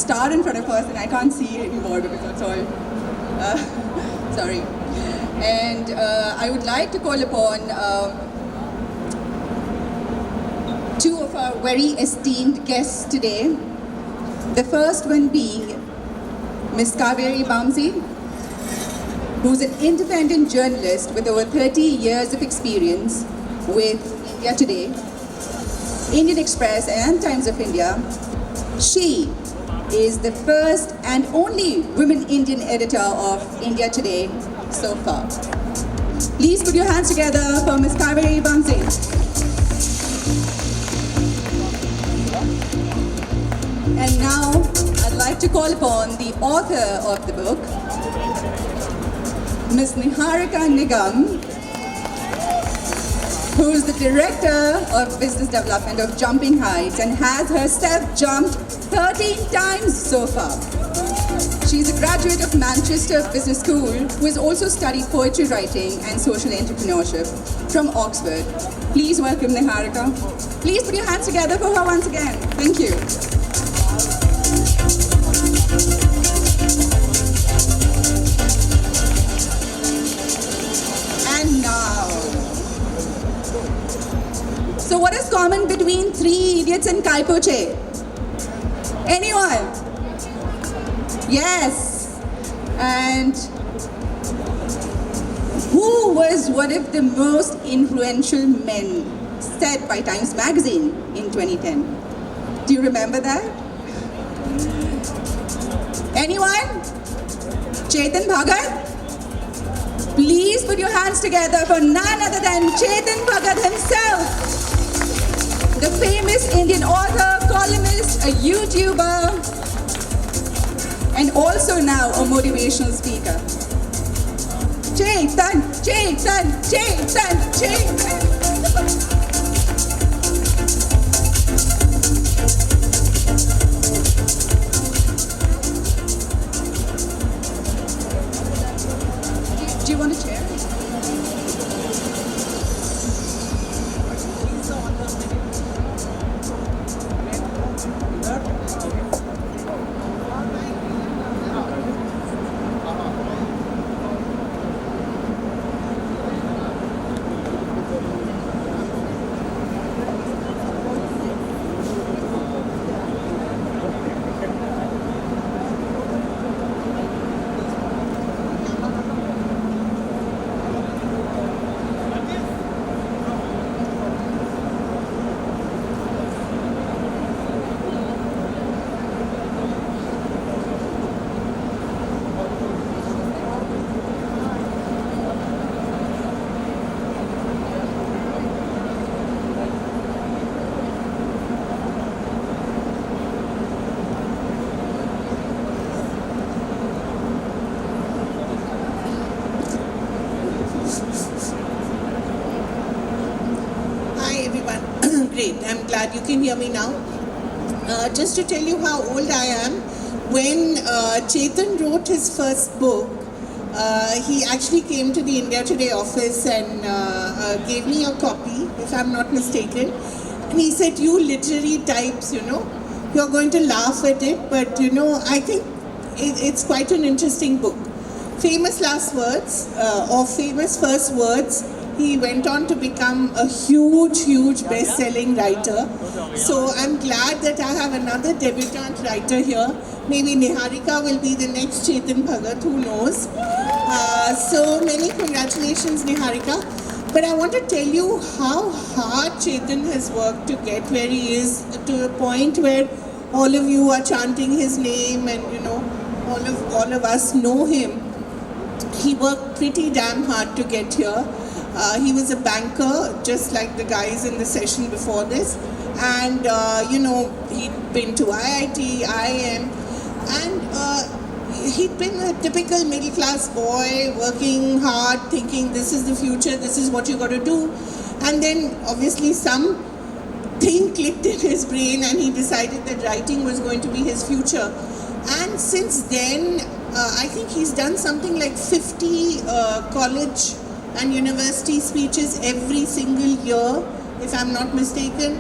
star in front of us and I can't see it anymore because that's all. Sorry. And I would like to call upon two of our very esteemed guests today. The first one being Ms. Kaveree Bamazai, who's an independent journalist with over 30 years of experience with India Today, Indian Express and Times of India. She is the first and only women Indian editor of India Today so far. Please put your hands together for Ms. Kaveree Bamazai. And now I'd like to call upon the author of the book, Ms. Niharika Nigam, who is the Director of Business Development of Jumping Heights and has herself jumped 13 times so far. She's a graduate of Manchester Business School who has also studied poetry writing and social entrepreneurship from Oxford. Please welcome Niharika. Please put your hands together for her once again. Thank you. And now, so what is common between Three Idiots and Kai Po Che? Anyone? Yes. And who was one of the most influential men said by Times Magazine in 2010? Do you remember that? Anyone? Chetan Bhagat? Please put your hands together for none other than Chetan Bhagat himself. The famous Indian author, columnist, a YouTuber, and also now a motivational speaker. Chetan, Chetan, Chetan, Chetan. Do you want a chair? Great, I'm glad you can hear me now. Just to tell you how old I am, when Chetan wrote his first book, he actually came to the India Today office and gave me a copy, if I'm not mistaken. And he said, you literary types, you're going to laugh at it, but I think it's quite an interesting book. Famous last words, or famous first words, he went on to become a huge best-selling writer. So I'm glad that I have another debutante writer here. Maybe Niharika will be the next Chetan Bhagat, who knows. So many congratulations, Niharika. But I want to tell you how hard Chetan has worked to get where he is, to a point where all of you are chanting his name and all of us know him. He worked pretty damn hard to get here. He was a banker, just like the guys in the session before this. And, he'd been to IIT, IIM, and he'd been a typical middle-class boy, working hard, thinking this is the future, this is what you got to do. And then, obviously, something clicked in his brain and he decided that writing was going to be his future. And since then, I think he's done something like 50 college and university speeches every single year, if I'm not mistaken.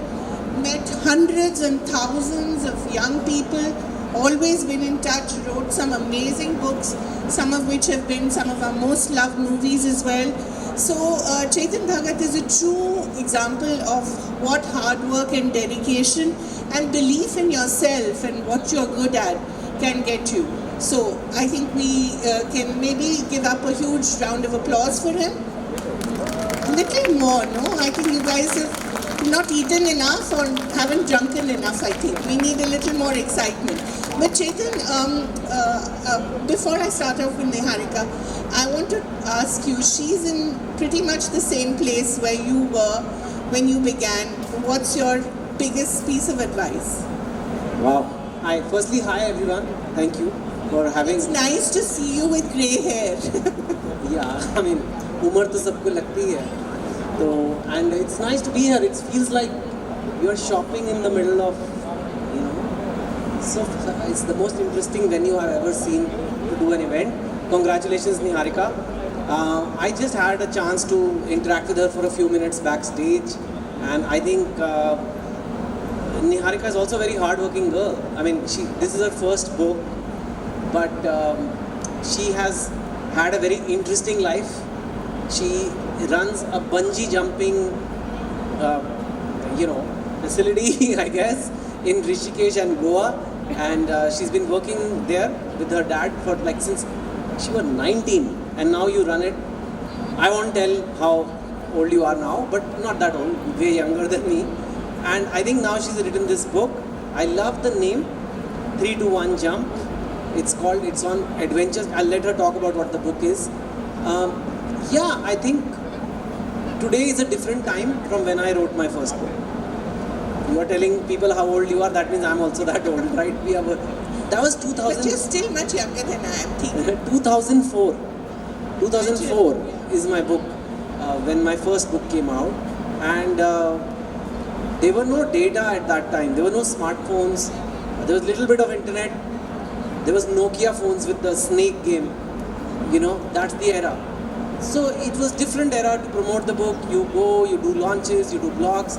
Met hundreds and thousands of young people, always been in touch, wrote some amazing books, some of which have been some of our most loved movies as well. So Chetan Bhagat is a true example of what hard work and dedication and belief in yourself and what you're good at can get you. So I think we can maybe give up a huge round of applause for him. A little more, no? I think you guys have not eaten enough or haven't drunken enough, I think. We need a little more excitement. But Chetan, before I start off with Niharika, I want to ask you, she's in pretty much the same place where you were when you began. What's your biggest piece of advice? Wow. Firstly, hi everyone. Thank you for having. It's nice to see you with grey hair. Yeah, I mean, umar to sabko lagti hai. So, and it's nice to be here. It feels like you're shopping in the middle of, you know. So it's the most interesting venue I've ever seen to do an event. Congratulations, Niharika. I just had a chance to interact with her for a few minutes backstage, and I think Niharika is also a very hard-working girl. I mean, this is her first book, but she has had a very interesting life. She runs a bungee jumping, facility, I guess, in Rishikesh and Goa, and she's been working there with her dad for like since she was 19, and now you run it. I won't tell how old you are now, but not that old, way younger than me. And I think now she's written this book. I love the name, 3 to 1 Jump. It's on Adventures. I'll let her talk about what the book is. I think today is a different time from when I wrote my first book. You are telling people how old you are, that means I'm also that old, right? That was 2000. But you're still much younger than I am. 2004. 2004 is my book, when my first book came out. And there were no data at that time. There were no smartphones. There was little bit of internet. There was Nokia phones with the snake game. That's the era. So it was different era to promote the book. You go, you do launches, you do blogs.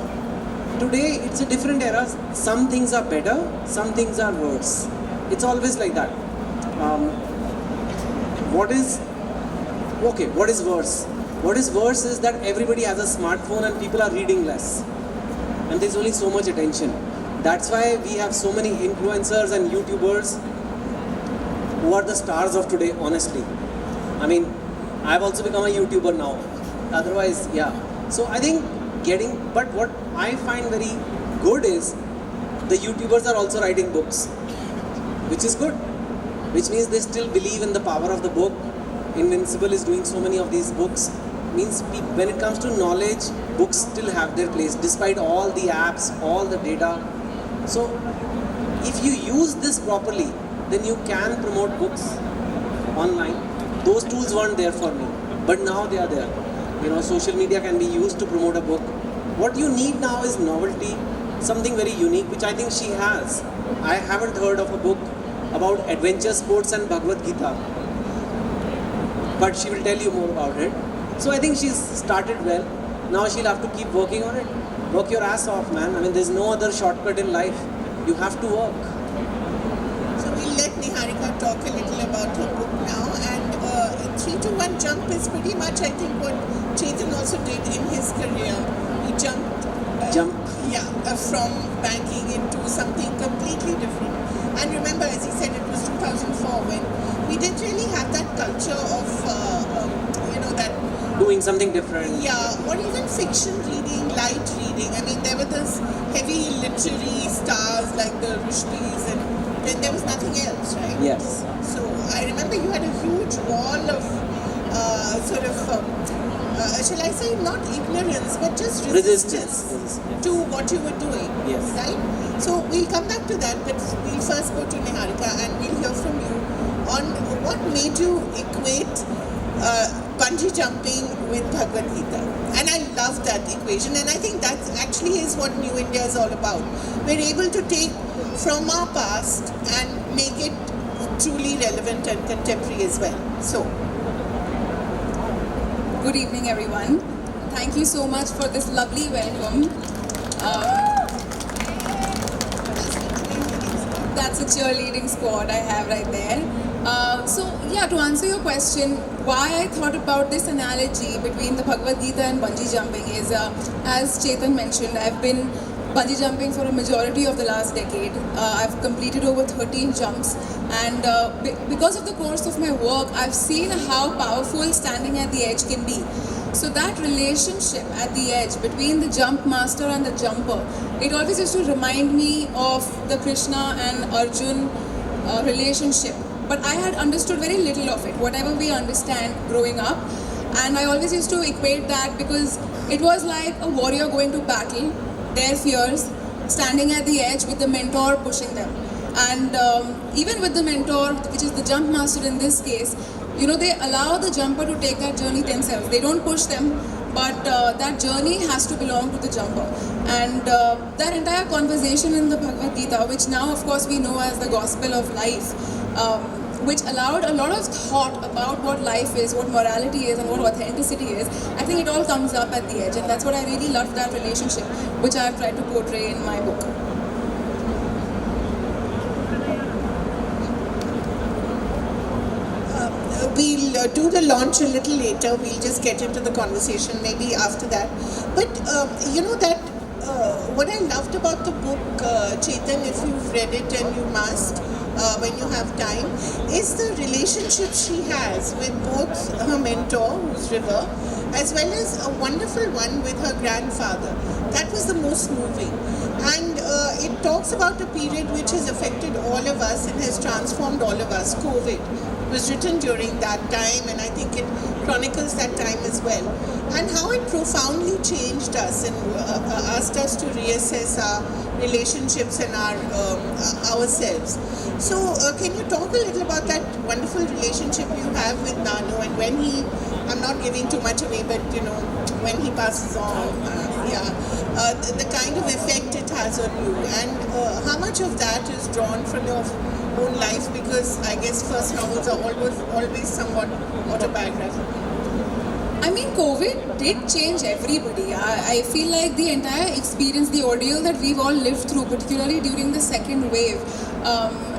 Today it's a different era. Some things are better, some things are worse. It's always like that. What is worse? What is worse is that everybody has a smartphone and people are reading less. And there's only so much attention. That's why we have so many influencers and YouTubers who are the stars of today, honestly. I mean, I've also become a YouTuber now. Otherwise, yeah. So I think but what I find very good is the YouTubers are also writing books, which is good. Which means they still believe in the power of the book. Invincible is doing so many of these books. Means when it comes to knowledge, books still have their place despite all the apps, all the data. So if you use this properly, then you can promote books online. Those tools weren't there for me, but now they are there. Social media can be used to promote a book. What you need now is novelty, something very unique, which I think she has. I haven't heard of a book about adventure sports and Bhagavad Gita, but she will tell you more about it. So I think she's started well. Now she'll have to keep working on it. Work your ass off, man. I mean, there's no other shortcut in life. You have to work. So we'll let Niharika talk a little about her book now. And 3 to 1 Jump is pretty much, I think, what Chetan also did in his career. He jumped. From banking into something completely different. And remember, as he said, it was 2004 when we didn't really have that culture of, that doing something different. Yeah, or even fiction reading, light reading. I mean, there were those heavy literary stars like the Rushdies, and then there was nothing else, right? Yes. So I remember you had a huge wall of shall I say, not ignorance, but just resistance to what you were doing. Yes. Right? So we'll come back to that, but we'll first go to Niharika and we'll hear from you on what made you equate bungee jumping with Bhagavad Gita. And I love that equation, and I think that actually is what New India is all about. We're able to take from our past and make it truly relevant and contemporary as well. So, good evening, everyone. Thank you so much for this lovely welcome. That's That's a cheerleading squad I have right there. So yeah, to answer your question, why I thought about this analogy between the Bhagavad Gita and bungee jumping is, as Chetan mentioned, I've been bungee jumping for a majority of the last decade. I've completed over 13 jumps, and because of the course of my work, I've seen how powerful standing at the edge can be. So that relationship at the edge between the jump master and the jumper, it always used to remind me of the Krishna and Arjun relationship. But I had understood very little of it, whatever we understand growing up. And I always used to equate that because it was like a warrior going to battle, their fears, standing at the edge with the mentor pushing them. And even with the mentor, which is the jump master in this case, you know, they allow the jumper to take that journey themselves. They don't push them, but that journey has to belong to the jumper. And that entire conversation in the Bhagavad Gita, which now of course we know as the gospel of life, which allowed a lot of thought about what life is, what morality is, and what authenticity is. I think it all comes up at the edge, and that's what I really loved, that relationship, which I've tried to portray in my book. We'll do the launch a little later. We'll just get into the conversation maybe after that. But you know that what I loved about the book, Chetan, if you've read it and you must, when you have time, is the relationship she has with both her mentor, who's River, as well as a wonderful one with her grandfather. That was the most moving. And it talks about a period which has affected all of us and has transformed all of us, COVID. Was written during that time, and I think it chronicles that time as well, and how it profoundly changed us and asked us to reassess our relationships and our ourselves. So can you talk a little about that wonderful relationship you have with Nano, and when he, I'm not giving too much away, but you know, when he passes on, the kind of effect it has on you, and how much of that is drawn from your own life, because I guess first novels are always somewhat autobiographical. I mean, COVID did change everybody. I feel like the entire experience, the ordeal that we've all lived through, particularly during the second wave,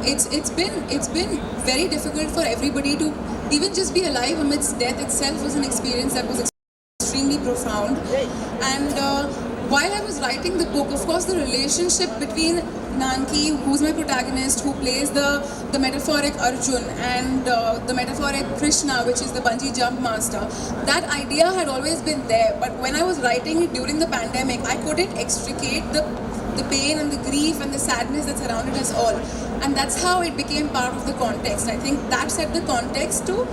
it's been very difficult for everybody to even just be alive amidst death itself was an experience that was extremely profound. And while I was writing the book, of course, the relationship between Nanki, who's my protagonist, who plays the metaphoric Arjun, and the metaphoric Krishna, which is the bungee jump master, that idea had always been there. But when I was writing it during the pandemic, I couldn't extricate the pain and the grief and the sadness that surrounded us all. And that's how it became part of the context. I think that set the context to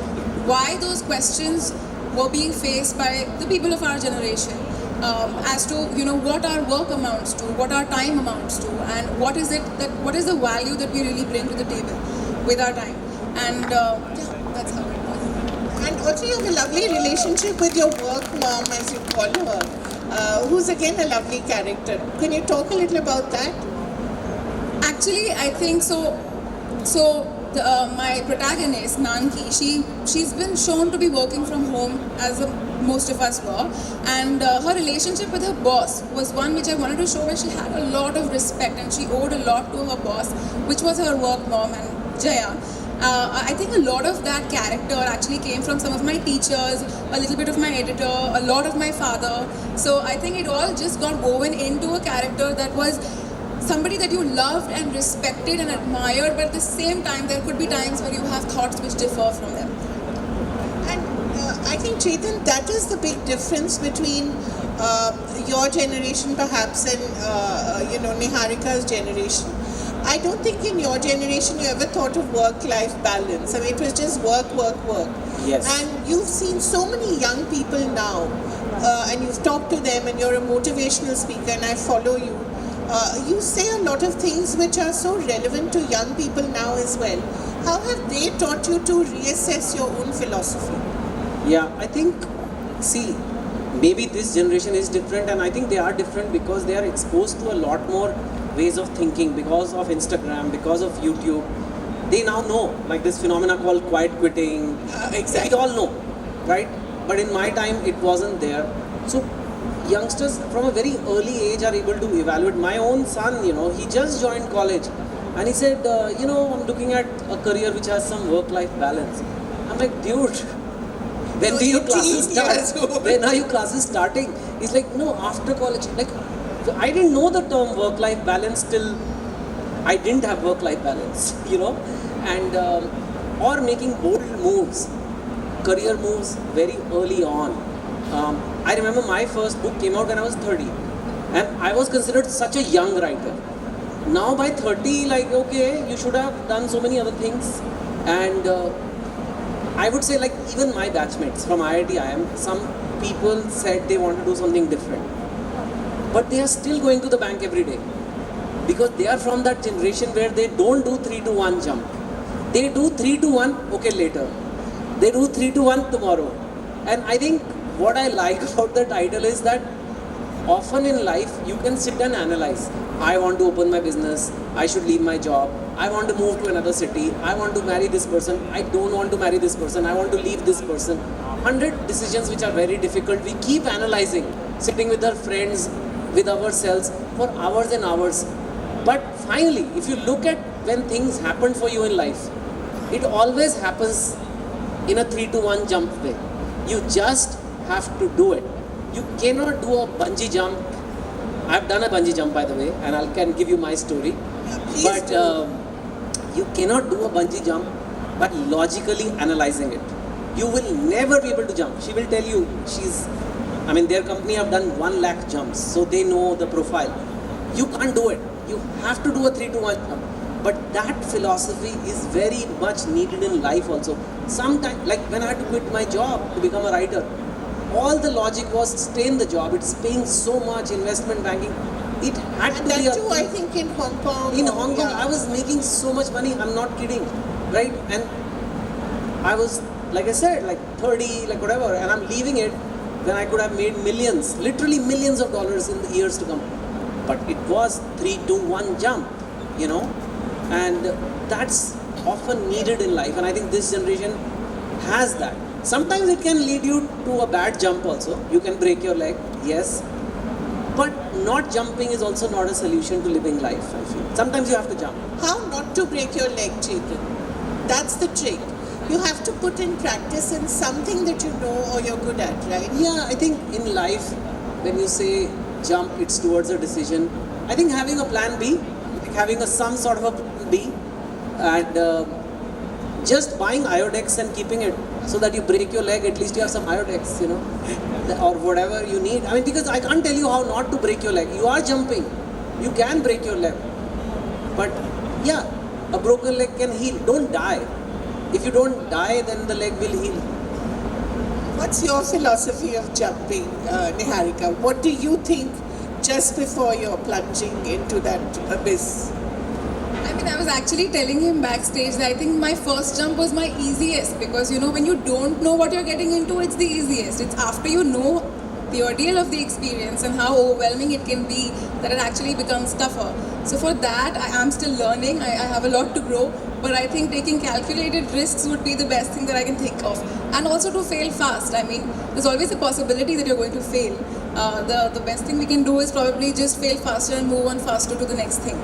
why those questions were being faced by the people of our generation. As to, you know, what our work amounts to, what our time amounts to, and what is the value that we really bring to the table with our time. And that's how it was. And also you have a lovely relationship with your work mom, as you call her, who's again a lovely character. Can you talk a little about that? Actually, I think so. My protagonist, Nanki, she's been shown to be working from home as most of us were, and her relationship with her boss was one which I wanted to show, where she had a lot of respect and she owed a lot to her boss, which was her work mom and Jaya. I think a lot of that character actually came from some of my teachers, a little bit of my editor, a lot of my father. So I think it all just got woven into a character that was somebody that you loved and respected and admired, but at the same time there could be times where you have thoughts which differ from them. And I think, Chetan, that is the big difference between your generation perhaps and Niharika's generation. I don't think in your generation you ever thought of work-life balance. I mean, it was just work. Yes. And you've seen so many young people now, and you've talked to them, and you're a motivational speaker, and I follow you. You say a lot of things which are so relevant to young people now as well. How have they taught you to reassess your own philosophy? Yeah, I think, see, maybe this generation is different, and I think they are different because they are exposed to a lot more ways of thinking because of Instagram, because of YouTube. They now know, like this phenomena called quiet quitting. Exactly. We all know, right? But in my time, it wasn't there. So youngsters from a very early age are able to evaluate. My own son, he just joined college, And he said, I'm looking at a career which has some work-life balance. I'm like, dude, when do your classes start? When are your classes starting? He's like, no, after college. Like, I didn't know the term work-life balance till I didn't have work-life balance, and or making bold moves, career moves very early on. I remember my first book came out when I was 30, and I was considered such a young writer. Now by 30, like, okay, you should have done so many other things, and I would say, like, even my batchmates from IIT IM, some people said they want to do something different, but they are still going to the bank every day because they are from that generation where they don't do 3 to 1 jump. They do 3 to 1, okay, later. They do 3 to 1 tomorrow. And I think what I like about the title is that often in life you can sit and analyze. I want to open my business. I should leave my job. I want to move to another city. I want to marry this person. I don't want to marry this person. I want to leave this person. 100 decisions which are very difficult. We keep analyzing, sitting with our friends, with ourselves for hours and hours. But finally, if you look at when things happen for you in life, it always happens in a 3 to 1 jump way. You just have to do it. You cannot do a bungee jump. I've done a bungee jump, by the way, and I can give you my story. But you cannot do a bungee jump by logically analyzing it. You will never be able to jump. She will tell you, their company have done 1 lakh jumps, so they know the profile. You can't do it. You have to do a 3 to 1 jump. But that philosophy is very much needed in life also. Sometimes, like when I had to quit my job to become a writer, all the logic was stay in the job. It's paying so much, investment banking. It had to be that too, I think, in Hong Kong. In Hong Kong, I was making so much money. I'm not kidding, right? And I was, like I said, like 30, like whatever, and I'm leaving it when I could have made millions, literally millions of dollars in the years to come. But it was 3 to 1 jump, and that's often needed in life. And I think this generation has that. Sometimes it can lead you to a bad jump also. You can break your leg, yes. But not jumping is also not a solution to living life, I feel. Sometimes you have to jump. How not to break your leg, Chetan? That's the trick. You have to put in practice in something that you know or you're good at, right? Yeah, I think in life, when you say jump, it's towards a decision. I think having a plan B, like having some sort of a plan B, and just buying iodex and keeping it so that you break your leg, at least you have some iodex, or whatever you need. Because I can't tell you how not to break your leg. You are jumping. You can break your leg. But yeah, a broken leg can heal. Don't die. If you don't die, then the leg will heal. What's your philosophy of jumping, Niharika? What do you think just before you're plunging into that abyss? I was actually telling him backstage that I think my first jump was my easiest because when you don't know what you're getting into, it's the easiest. It's after you know the ordeal of the experience and how overwhelming it can be that it actually becomes tougher. So for that, I am still learning. I have a lot to grow, but I think taking calculated risks would be the best thing that I can think of. And also to fail fast. There's always a possibility that you're going to fail. The best thing we can do is probably just fail faster and move on faster to the next thing.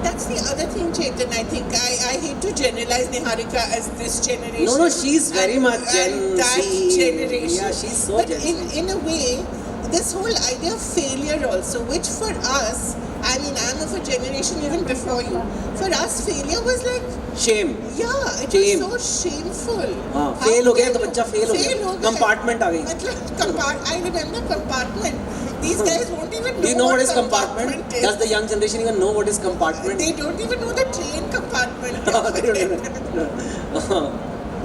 That's the other thing, Chetan. I think I hate to generalize Niharika as this generation. No, she's very much Gen that Z. generation. Yeah, she's so but Gen Z. in a way, this whole idea of failure also, which for us, I'm of a generation even before you. For us, failure was like shame. Yeah, it Shame. was so shameful. Fail हो गया तो बच्चा fail हो गया. Compartment आ गई. I remember compartment. These guys won't even know. Do you know what is compartment? Is. Does the young generation even know what is compartment? They don't even know the train compartment. They don't even.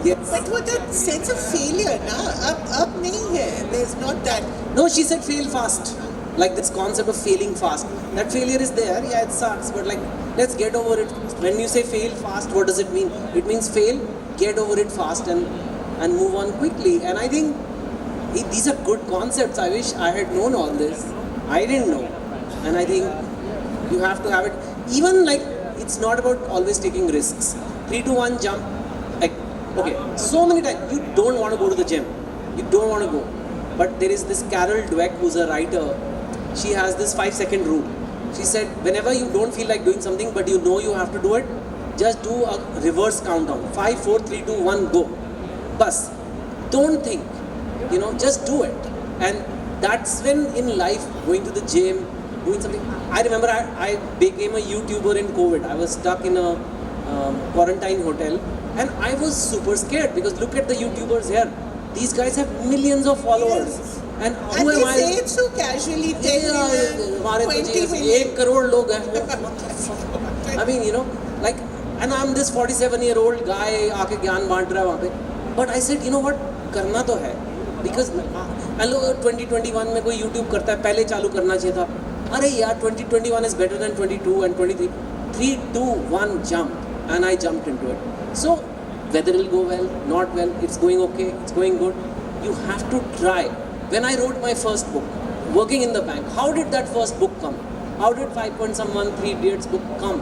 Yes. But with that sense of failure, up nahi hai. There's not that. No, she said fail fast. Like this concept of failing fast. That failure is there, yeah, it sucks, but like, let's get over it. When you say fail fast, what does it mean? It means fail, get over it fast and move on quickly. And I think these are good concepts. I wish I had known all this. I didn't know. And I think you have to have it. Even like, it's not about always taking risks. 3 to 1 jump. Like, okay, so many times, you don't want to go to the gym. You don't want to go. But there is this Carol Dweck who's a writer. She has this 5-second rule. She said, whenever you don't feel like doing something but you know you have to do it, just do a reverse countdown. 5, 4, 3, 2, 1, go. Bus. Don't think. Just do it. And that's when in life, going to the gym, doing something. I remember I became a YouTuber in COVID. I was stuck in a quarantine hotel and I was super scared because look at the YouTubers here. These guys have millions of followers. Yes. And And who am they say I? it so casually, 10 million, हमारे 20 तो million. 1 crore लोग हैं. What the fuck? I mean, like, and I'm this 47-year-old guy आके ज्ञान बांट रहा है वहाँ पे. But I said, you know what? करना तो है. Because 2021 में कोई YouTube करता है, पहले चालू करना चाहिए था. अरे यार, 2021 is better than 22 and 23. 3, 2, 1, jump. And I jumped into it. So, whether it'll go well, not well, it's going okay, it's going good. You have to try. When I wrote my first book, Working in the Bank, how did that first book come? How did 5 Point Someone, 3 Idiots book come?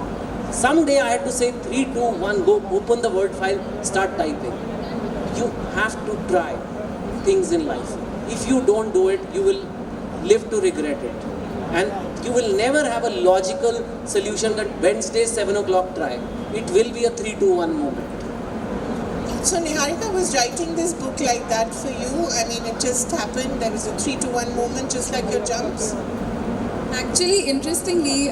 Someday I had to say 3, 2, 1, go, open the word file, start typing. You have to try things in life. If you don't do it, you will live to regret it. And you will never have a logical solution that Wednesday 7 o'clock try. It will be a 3, 2, 1 moment. So Niharika was writing this book like that for you. I mean, it just happened. There was a 3 to 1 moment, just like your jumps. Actually, interestingly,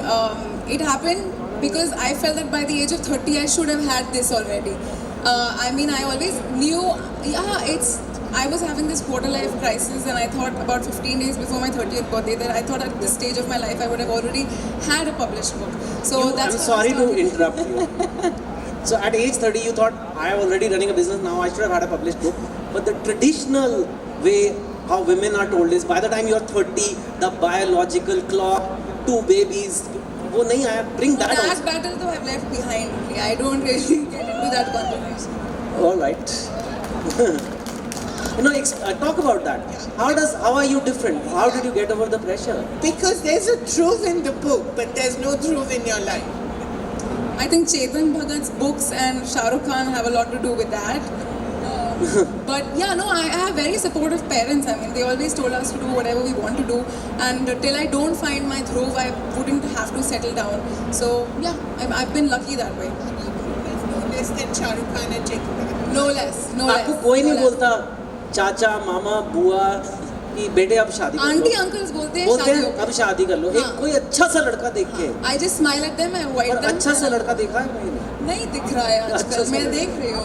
it happened because I felt that by the age of 30, I should have had this already. I mean, I always knew, I was having this quarter life crisis, and I thought about 15 days before my 30th birthday that I thought at this stage of my life I would have already had a published book. So that's I'm how I sorry to started. interrupt you. So at age 30, you thought, I am already running a business now, I should have had a published book. But the traditional way how women are told is, by the time you're 30, the biological clock, 2 babies, वो नहीं आया, bring that That also. battle though I've left behind only. I don't really get into that conversation. All right. Talk about that. How are you different? How did you get over the pressure? Because there's a Dhruv in the book, but there's no Dhruv in your life. I think Chetan Bhagat's books and Shah Rukh Khan have a lot to do with that. But yeah, no, I have very supportive parents. I mean, they always told us to do whatever we want to do, and till I don't find my Dhruv, I wouldn't have to settle down. So yeah, I've been lucky that way. No less than Shah Rukh Khan and Chetan Bhagat. No less, no less. आपको कोई no नहीं less. बोलता चाचा मामा बुआ कि बेटे अब शादी कर लो. Auntie uncles बोलते हैं बोलते शादी हैं हो अब शादी कर लो. एक हाँ. कोई अच्छा सा लड़का देख के. I just smile at them and avoid और them. अच्छा सा लड़का देखा है मैंने. नहीं दिख रहा है अच्छा आजकल. सा मैं लड़का. देख रही हूँ.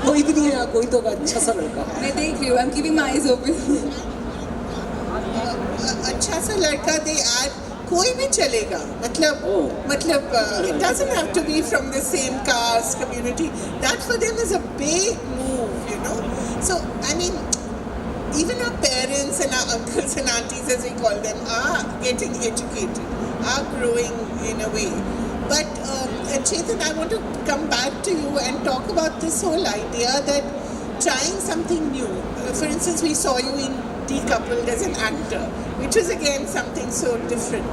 कोई भी नहीं है यहाँ, कोई तो होगा अच्छा सा लड़का. मैं देख रही हूँ. I'm keeping my eyes open. अच्छा सा लड़का दे आज कोई भी चलेगा. मतलब it doesn't have to be from the same caste community. That for them is a big move. So I mean, even our parents and our uncles and aunties, as we call them, are getting educated, are growing in a way. But Chetan, I want to come back to you and talk about this whole idea that trying something new. For instance, we saw you in Decoupled as an actor, which is again something so different.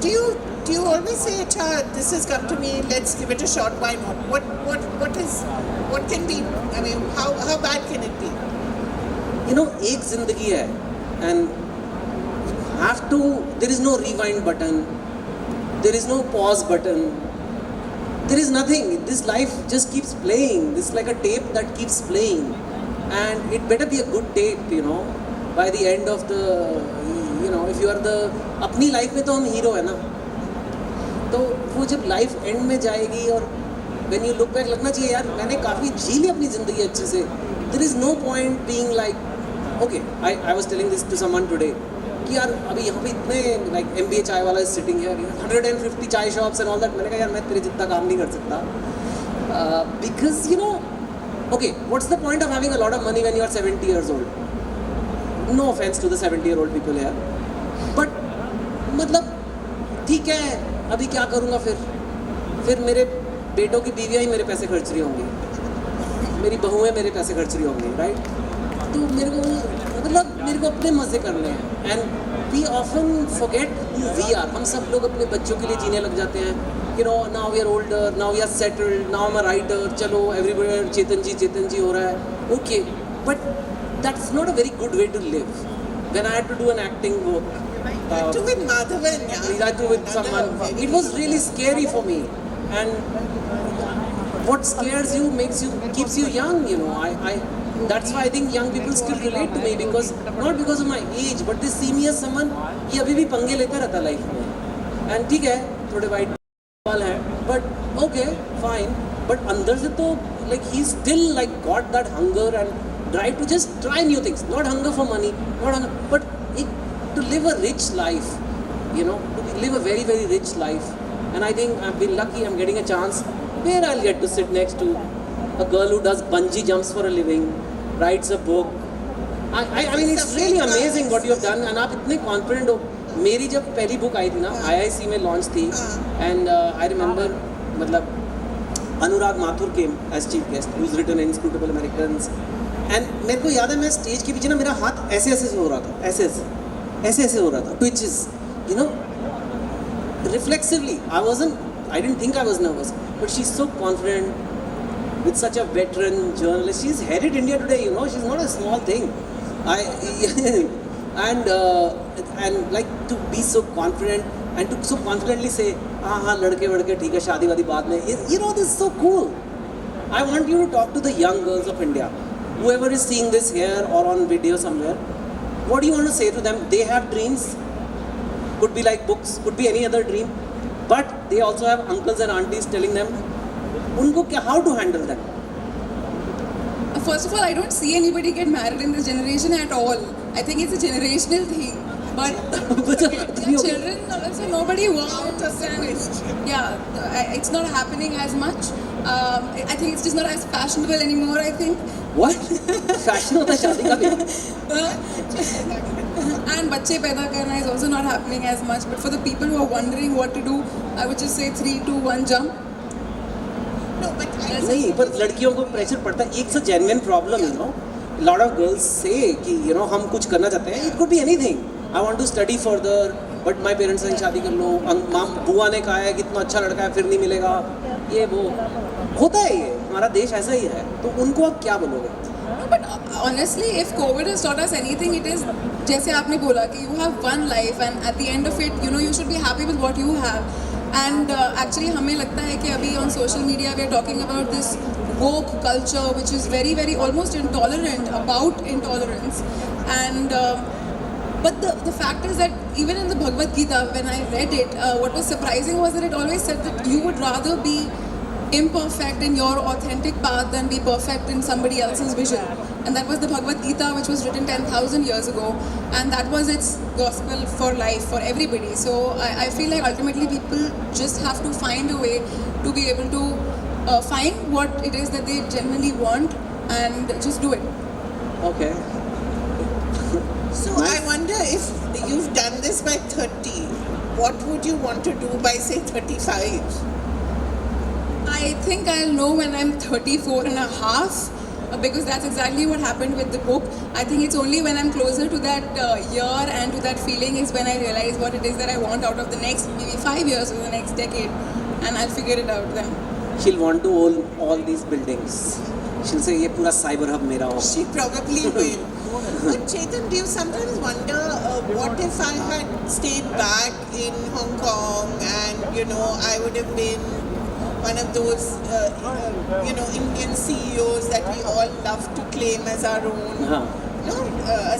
Do you always say, "Acha, this has come to me. Let's give it a shot. Why not?" What can be? I mean, how bad can it be? एक जिंदगी है and have to, there is no rewind button, there is no pause button, there is nothing. This life just keeps playing. This is like a tape that keeps playing, and it better be a good tape, by the end of the, if you are the, अपनी life में तो हम hero है ना, तो वो जब life and में जाएगी और when you look back लगना चाहिए यार मैंने काफ़ी जी ली अपनी ज़िंदगी अच्छे से. There is no point being like, okay, I was telling this to someone today कि यार अभी यहाँ पे इतने like MBA चाय वाला is sitting here, 150 चाय shops and all that. मैंने कहा यार मैं तेरे जितना काम नहीं कर सकता, because okay, what's the point of having a lot of money when you are 70 years old? No offense to the 70-year-old people here, but मतलब ठीक है अभी क्या करूँगा फिर मेरे बेटों की बीवियाँ ही मेरे पैसे खर्च रही होंगी, मेरी बहुएं मेरे पैसे खर्च रही होंगी, राइट? तो मेरे को अपने मज़े करने हैं. And we often forget who we are. हम सब लोग अपने बच्चों के लिए जीने लग जाते हैं. Now we are older, now we are settled, now I am a writer. चलो एवरीबडी चेतन जी हो रहा है, okay, but that's not a very good way to live. When I had to do an acting work, To with Madhavan, yeah. That too with someone. It was really scary for me, and what scares you keeps you young. You know, that's why I think young people still relate to me because not because of my age, but they see me as someone ये अभी भी पंगे लेता रहता life में. And ठीक है, थोड़े white बाल हैं, but okay, fine. But अंदर से तो like he still like got that hunger and drive to just try new things. Not hunger for money, not hunger, but to live a rich life, you know, live a very, very rich life. And I think I've been lucky, I'm getting a chance where I'll get to sit next to a girl who does bungee jumps for a living, writes a book. I mean, it's really amazing what you have done, and आप इतने confident हो. मेरी जब पहली book आई थी ना, IIC में launch थी, and I remember, मतलब अनुराग Mathur came as chief guest, who's written Inscrutable Americans, and मेरे को याद है मैं स्टेज के पीछे ना मेरा हाथ ऐसे ऐसे हो रहा था, ऐसे हो रहा था, twitches, you know, reflexively. I didn't think I was nervous, but she's so confident with such a veteran journalist. She's headed India today, you know, she's not a small thing. And like to be so confident and to so confidently say, हाँ लड़के ठीक है शादी वादी बाद में, you know, this is so cool. I want you to talk to the young girls of India, whoever is seeing this here or on video somewhere. What do you want to say to them? They have dreams, could be like books, could be any other dream, but they also have uncles and aunties telling them उनको क्या, how to handle them. First of all, I don't see anybody get married in this generation at all. I think it's a generational thing. But children also nobody wants, and yeah, it's not happening as much. I think it's just not as fashionable anymore. I think. What? Fashion होता है शादी का भी. And बच्चे पैदा करना is also not happening as much. But for the people who are wondering what to do, I would just say 3, 2, 1, jump. No, but नहीं, पर लड़कियों को प्रेशर पड़ता है. It's a genuine problem, you know. A lot of girls say कि you know हम कुछ करना चाहते हैं. It could be anything. I want to study further, but my parents ने शादी कर लो. माम बुआ ने कहा है कि इतना अच्छा लड़का है फिर नहीं मिलेगा. ये वो होता है, ये हमारा देश ऐसा ही है. तो उनको आप क्या बोलोगे? No, but honestly, if COVID has taught us anything, it is जैसे आपने बोला कि you have one life and at the end of it, you know, you should be happy with what you have. And actually हमें लगता है कि अभी on social media we are talking about this woke culture which is very, very almost intolerant about intolerance. And but the fact is that even in the Bhagavad Gita, when I read it, what was surprising was that it always said that you would rather be imperfect in your authentic path than be perfect in somebody else's vision. And that was the Bhagavad Gita, which was written 10,000 years ago, and that was its gospel for life, for everybody. So I feel like ultimately people just have to find a way to be able to find what it is that they genuinely want and just do it. Okay. So I wonder if you've done this by 30, what would you want to do by say 35? I think I'll know when I'm 34 and a half, because that's exactly what happened with the book. I think it's only when I'm closer to that year and to that feeling is when I realize what it is that I want out of the next maybe 5 years or the next decade, and I'll figure it out then. She'll want to own all these buildings. She'll say ये पूरा cyber hub मेरा हो. She probably will. But Chetan, do you sometimes wonder what if I had stayed back in Hong Kong and you know I would have been one of those you know Indian CEOs that we all love to claim as our own. हाँ. No,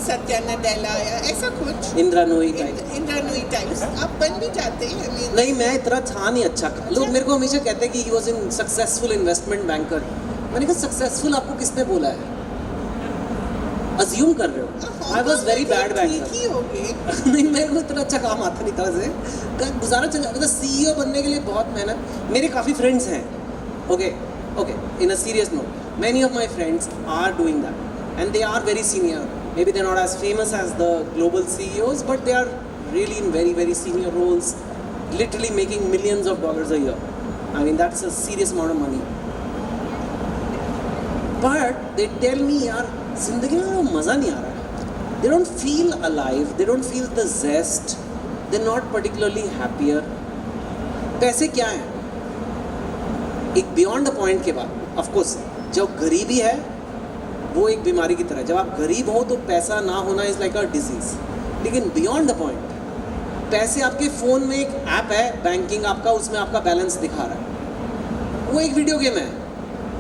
Satya Nadella या ऐसा कुछ. Indira Nooyi type. Indira Nooyi types. आप बन भी जाते हैं. I mean, नहीं, मैं इतना था नहीं अच्छा. लोग मेरे को हमेशा कहते हैं कि he was in successful investment banker. मैंने कहा successful आपको किसने बोला है? Assume कर रहे हो. I was very bad banker. ठीक ही हो गए. नहीं, मेरे को इतना अच्छा काम आता नहीं था वैसे. गुजारा चल मतलब CEO बनने के लिए बहुत मेहनत. मेरे काफ़ी friends हैं. Okay. In a serious note, many of my friends are doing that, and they are very senior. Maybe they're not as famous as the global CEOs, but they are really in very, very senior roles, literally making millions of dollars a year. I mean, that's a serious amount of money. But they tell me, यार जिंदगी में वो मज़ा नहीं आ रहा है. They don't feel alive. They don't feel the zest. They're not particularly happier. पैसे क्या हैं? एक बियॉन्ड द पॉइंट के बाद, ऑफ कोर्स जब गरीबी है वो एक बीमारी की तरह है. जब आप गरीब हो तो पैसा ना होना इज़ लाइक अ डिजीज़. लेकिन बियॉन्ड द पॉइंट पैसे आपके फ़ोन में एक ऐप है बैंकिंग आपका, उसमें आपका बैलेंस दिखा रहा है। वो एक वीडियो गेम है,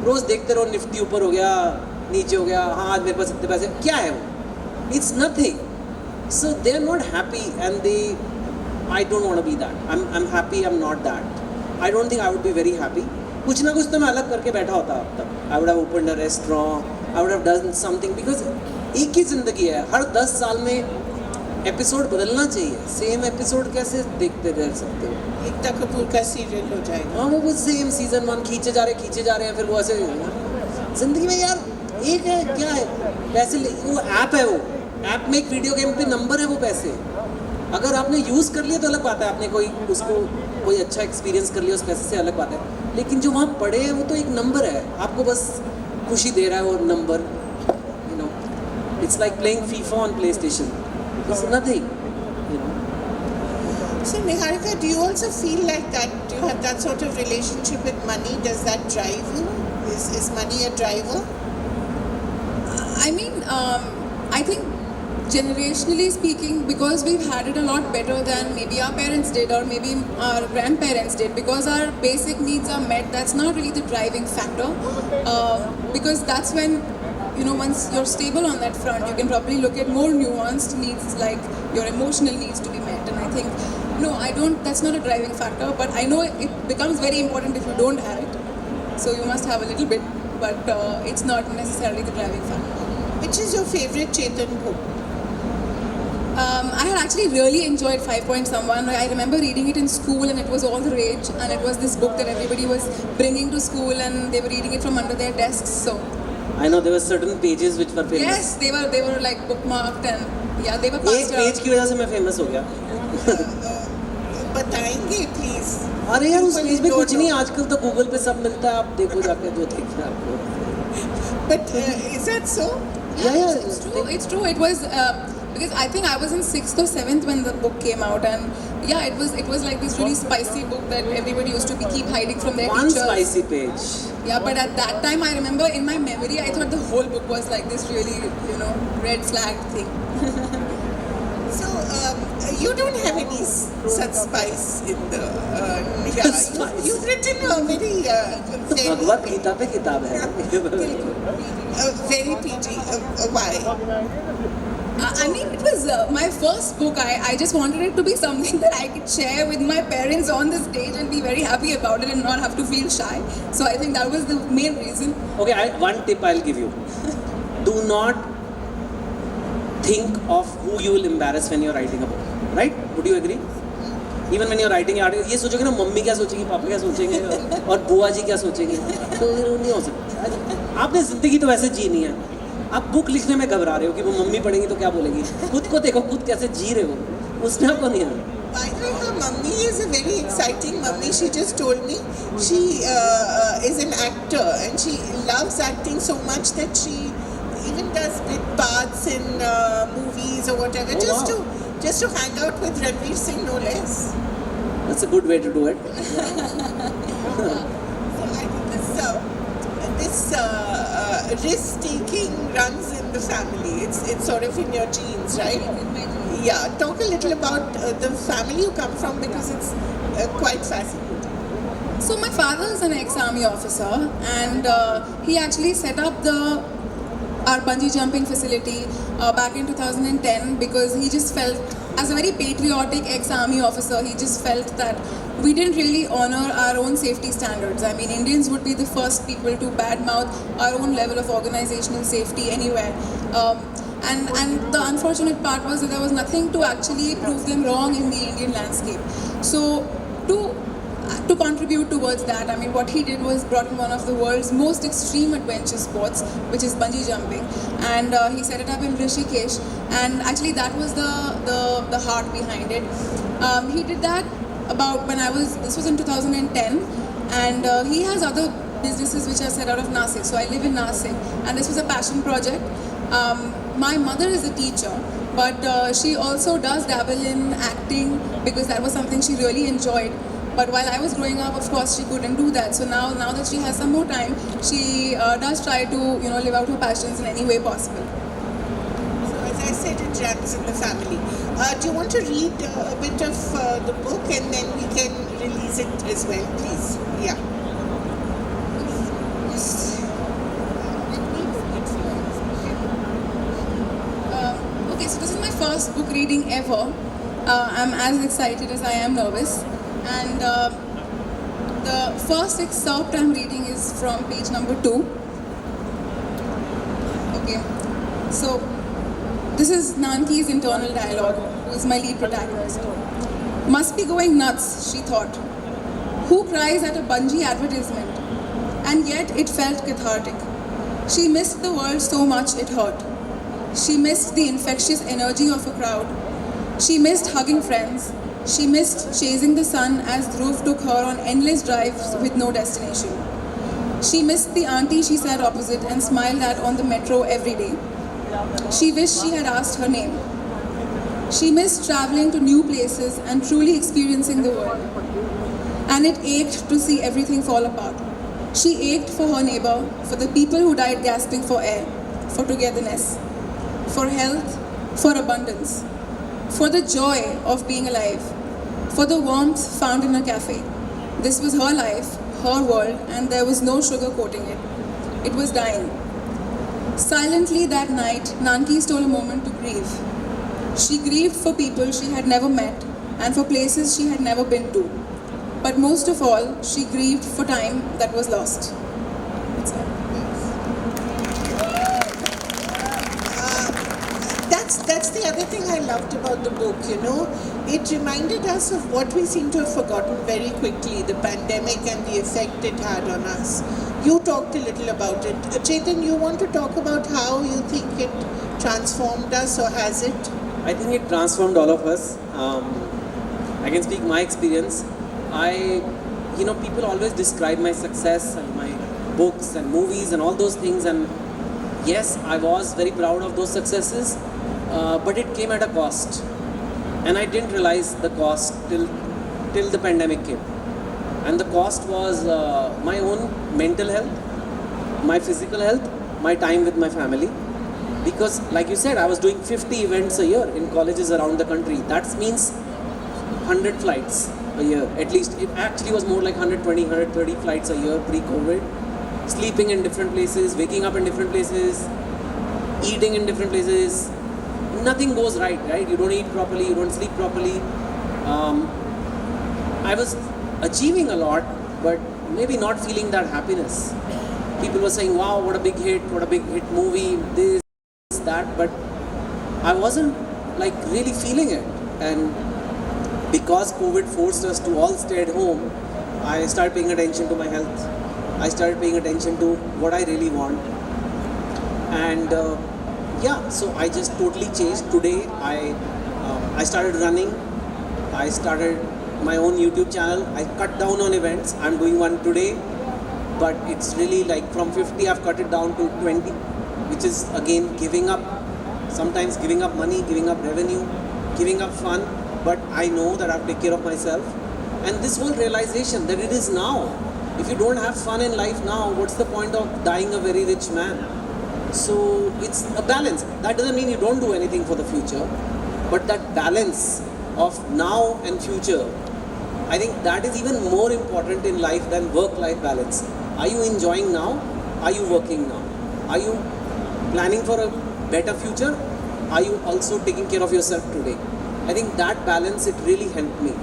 रोज़ देखते रहो, निफ्टी ऊपर हो गया, नीचे हो गया, हाँ आज मेरे पास इतने पैसे, क्या है वो? It's nothing. So they are not happy and they, I don't want to be that. I am happy, I am not that. I don't think I would be very happy. कुछ ना कुछ तो मैं अलग करके बैठा होता अब तक. I would have opened a restaurant, I would have done something, because एक ही ज़िंदगी है. हर 10 साल में एपिसोड बदलना चाहिए. सेम एपिसोड कैसे देखते रह सकते हो? एकता कपूर का सीरियल हो जाएगा. हाँ, वो सेम सीजन 1 खींचे जा रहे हैं, फिर वो ऐसे. जिंदगी में यार एक है, क्या है, पैसे वो ऐप है, वो ऐप में एक वीडियो गेम पे नंबर है वो पैसे. अगर आपने यूज़ कर लिया तो अलग बात है, आपने कोई अच्छा एक्सपीरियंस कर लिया उस पैसे से, अलग बात है. लेकिन जो वहाँ पड़े हैं वो तो एक नंबर है, आपको बस खुशी दे रहा है वो number. You know, it's like playing FIFA on play station. It's nothing, you know. So Niharika, do you also feel like that? Do you have that sort of relationship with money? Does that drive you? Is money a driver? I mean, I think generationally speaking, because we've had it a lot better than maybe our parents did or maybe our grandparents did, because our basic needs are met, that's not really the driving factor. Because that's when, you know, once you're stable on that front, you can probably look at more nuanced needs like your emotional needs to be met. And I think, no, I don't, that's not a driving factor, but I know it becomes very important if you don't have it. So you must have a little bit, but it's not necessarily the driving factor. Which is your favorite Chetan book? I had actually really enjoyed 5 Point Someone. I remember reading it in school and it was all the rage, and it was this book that everybody was bringing to school and they were reading it from under their desks. So I know there were certain pages which were famous. yes, they were like bookmarked and yeah, they were एक passed page around. की वजह से मैं famous हो गया. बताएंगे please. अरे यार उस पेज में People कुछ don't नहीं, know. आजकल तो गूगल पे सब मिलता है, आप देखो जाके जो देखना है आपको. But is that so? Yeah. It's true. It's true. It was because I think I was in 6th or 7th when the book came out, and yeah, it was like this really spicy book that everybody used to keep hiding from their One teachers. spicy page. Yeah, but at that time, I remember in my memory, I thought the whole book was like this really, you know, red flag thing. So you don't have any such spice in the. Yeah, Spice. you've written a very Bhagavad Gita पे किताब है. very PG. Why? I mean, it was my first book. I just wanted it to be something that I could share with my parents on the stage and be very happy about it and not have to feel shy. So I think that was the main reason. Okay, one tip I'll give you. Do not think of who you will embarrass when you're writing a book. Right? Would you agree? Even when you're writing an article, ये सोचोगे ना mummy क्या सोचेगी, पापा क्या सोचेंगे और बुआ जी क्या सोचेंगी, तो नहीं हो सकता. आपने ज़िंदगी तो वैसे जीनी है. आप बुक लिखने में घबरा रहे हो कि वो मम्मी पढ़ेंगी तो क्या बोलेगी. खुद को देखो, खुद कैसे जी रहे हो, उसमें आपको नहीं आना. By the way, her mummy is a very exciting mummy. She just told me she is an actor and she loves acting so much that she even does bit parts in movies or whatever, Oh, just to hang out with Ranveer Singh, no less. That's a good way to do it. So I think this risk-taking runs in the family. It's sort of in your genes, right? Yeah. Talk a little about the family you come from, because it's quite fascinating. So my father is an ex-army officer, and he actually set up our bungee jumping facility back in 2010 because he just felt, as a very patriotic ex-army officer, he just felt that we didn't really honor our own safety standards. I mean, Indians would be the first people to badmouth our own level of organizational safety anywhere. And the unfortunate part was that there was nothing to actually prove them wrong in the Indian landscape. So to contribute towards that, I mean, what he did was brought in one of the world's most extreme adventure sports, which is bungee jumping, and he set it up in Rishikesh. And actually, that was the heart behind it. He did that about this was in 2010, and he has other businesses which are set out of Nasik. So I live in Nasik, and this was a passion project. My mother is a teacher, but she also does dabble in acting because that was something she really enjoyed. But while I was growing up, of course, she couldn't do that. So now that she has some more time, she does try to live out her passions in any way possible. So as I said, it runs in the family. Do you want to read a bit of the book and then we can release it as well, please? Yeah. Okay, so this is my first book reading ever. I'm as excited as I am nervous. And the first excerpt I'm reading is from page number 2. Okay, so this is Nanki's internal dialogue, who is my lead protagonist. Must be going nuts, she thought. Who cries at a bungee advertisement? And yet it felt cathartic. She missed the world so much it hurt. She missed the infectious energy of a crowd. She missed hugging friends. She missed chasing the sun as Dhruv took her on endless drives with no destination. She missed the auntie she sat opposite and smiled at on the metro every day. She wished she had asked her name. She missed traveling to new places and truly experiencing the world. And it ached to see everything fall apart. She ached for her neighbor, for the people who died gasping for air, for togetherness, for health, for abundance, for the joy of being alive, for the warmth found in a cafe. This was her life, her world, and there was no sugarcoating it. It was dying. Silently that night, Nanki stole a moment to grieve. She grieved for people she had never met and for places she had never been to. But most of all, she grieved for time that was lost. That's all. That's the other thing I loved about the book, you know. It reminded us of what we seem to have forgotten very quickly, the pandemic and the effect it had on us. You talked a little about it. Chetan, you want to talk about how you think it transformed us, or has it? I think it transformed all of us. I can speak my experience. People always describe my success and my books and movies and all those things, and yes, I was very proud of those successes, but it came at a cost, and I didn't realize the cost till the pandemic came. And the cost was my own mental health, my physical health, my time with my family. Because like you said, I was doing 50 events a year in colleges around the country. That means 100 flights a year. At least it actually was more like 120, 130 flights a year pre-COVID. Sleeping in different places, waking up in different places, eating in different places. Nothing goes right? You don't eat properly, you don't sleep properly. I was achieving a lot, but maybe not feeling that happiness. People were saying, wow, what a big hit movie, this, that, but I wasn't like really feeling it. And because COVID forced us to all stay at home, I started paying attention to my health. I started paying attention to what I really want. And so I just totally changed. Today I started running. I started my own YouTube channel. I cut down on events. I'm doing one today, but it's really like from 50 I've cut it down to 20, which is again giving up, sometimes giving up money, giving up revenue, giving up fun, but I know that I have to take care of myself. And this whole realization that it is now. If you don't have fun in life now, what's the point of dying a very rich man? So it's a balance. That doesn't mean you don't do anything for the future, but that balance of now and future, I think that is even more important in life than work-life balance. Are you enjoying now? Are you working now? Are you planning for a better future? Are you also taking care of yourself today? I think that balance, it really helped me.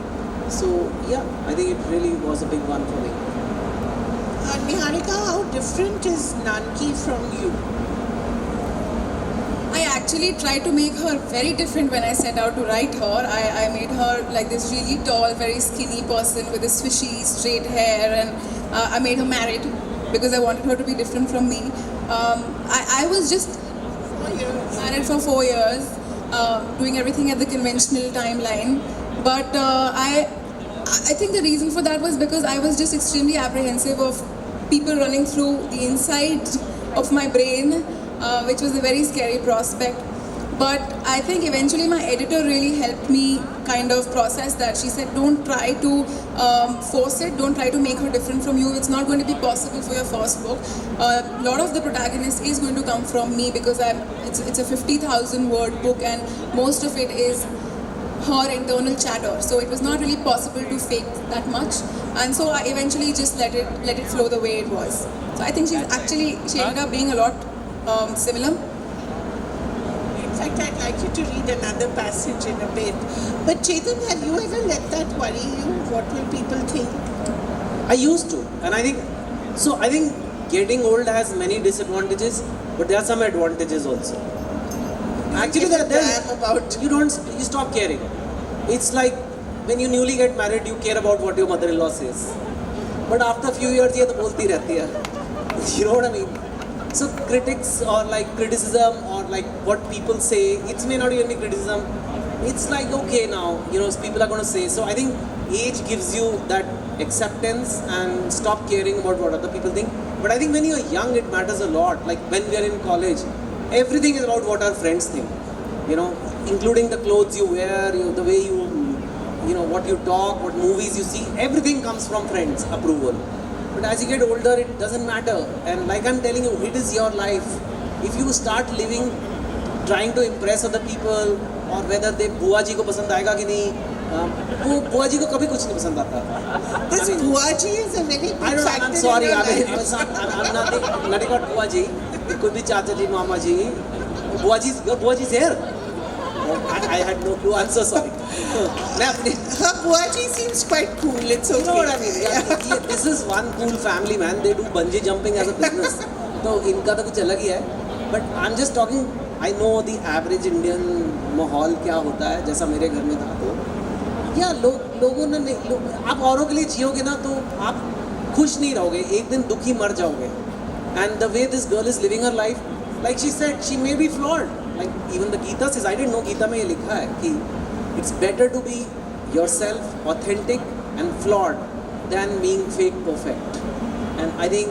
So yeah, I think it really was a big one for me. Niharika, how different is Nanki from you? I actually tried to make her very different when I set out to write her. I made her like this really tall, very skinny person with this swishy, straight hair, and I made her married because I wanted her to be different from me. I was just married for 4 years, doing everything at the conventional timeline. But I think the reason for that was because I was just extremely apprehensive of people running through the inside of my brain, which was a very scary prospect. But I think eventually my editor really helped me kind of process that. She said, don't try to force it, don't try to make her different from you. It's not going to be possible for your first book. A lot of the protagonist is going to come from me because it's a 50,000 word book and most of it is her internal chatter. So it was not really possible to fake that much. And so I eventually just let it flow the way it was. So I think she ended up being a lot similar. In fact, I'd like you to read another passage in a bit. But Chetan, have you ever let that worry you? What will people think? I used to, and I think getting old has many disadvantages, but there are some advantages also. Actually, you stop caring. It's like when you newly get married, you care about what your mother-in-law says. But after a few years, ये तो बोलती रहती है. You know what I mean? So critics or like criticism or like what people say, it may not even be criticism. It's like, okay now, people are going to say. So I think age gives you that acceptance and stop caring about what other people think. But I think when you're young, it matters a lot. Like when we are in college, everything is about what our friends think. Including the clothes you wear, the way what you talk, what movies you see, everything comes from friends' approval. But as you get older, it doesn't matter. And like I'm telling you, it is your life. If you start living, trying to impress other people, or whether they बुआ जी को पसंद आएगा कि नहीं, वो बुआ जी को कभी कुछ नहीं पसंद आता. This buaji is a very big I don't know. factor I'm sorry. in your I'm life. nothing about बुआ जी. It could be चाचा जी, मामा जी. Your बुआ जी is here. I had no clue. I'm so sorry. Her buaji seems quite cool. It's okay. You know what I mean? Yeah, this is one cool family, man. They do bungee jumping as a business. तो इनका तो कुछ अलग ही है. But I'm just talking. I know the average Indian माहौल क्या होता है, जैसा मेरे घर में था. तो या लोगों ने आप औरों के लिए जियोगे ना तो आप खुश नहीं रहोगे. एक दिन दुखी मर जाओगे. And the way this girl is living her life, like she said, she may be flawed. Like even the Gita says, I didn't know Gita में ये लिखा है कि it's better to be yourself, authentic and flawed than being fake perfect. And I think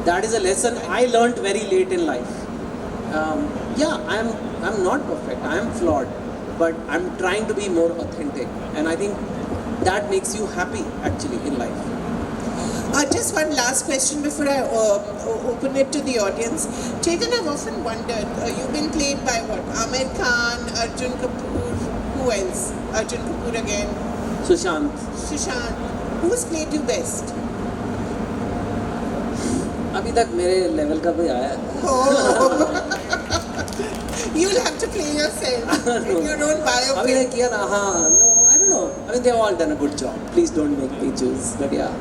that is a lesson I learned very late in life. I'm not perfect. I am flawed, but I'm trying to be more authentic. And I think that makes you happy actually in life. Just one last question before I open it to the audience. Chetan, I've often wondered, you've been played by what? Amir Khan, Arjun Kapoor, who else? Arjun Kapoor again. Sushant. Who's played you best? अभी तक मेरे level का कोई आया है. You'll have to play yourself in your own biopic. अभी तक किया ना. हाँ, no, I don't know. I mean, they've all done a good job. Please don't make me choose. But yeah,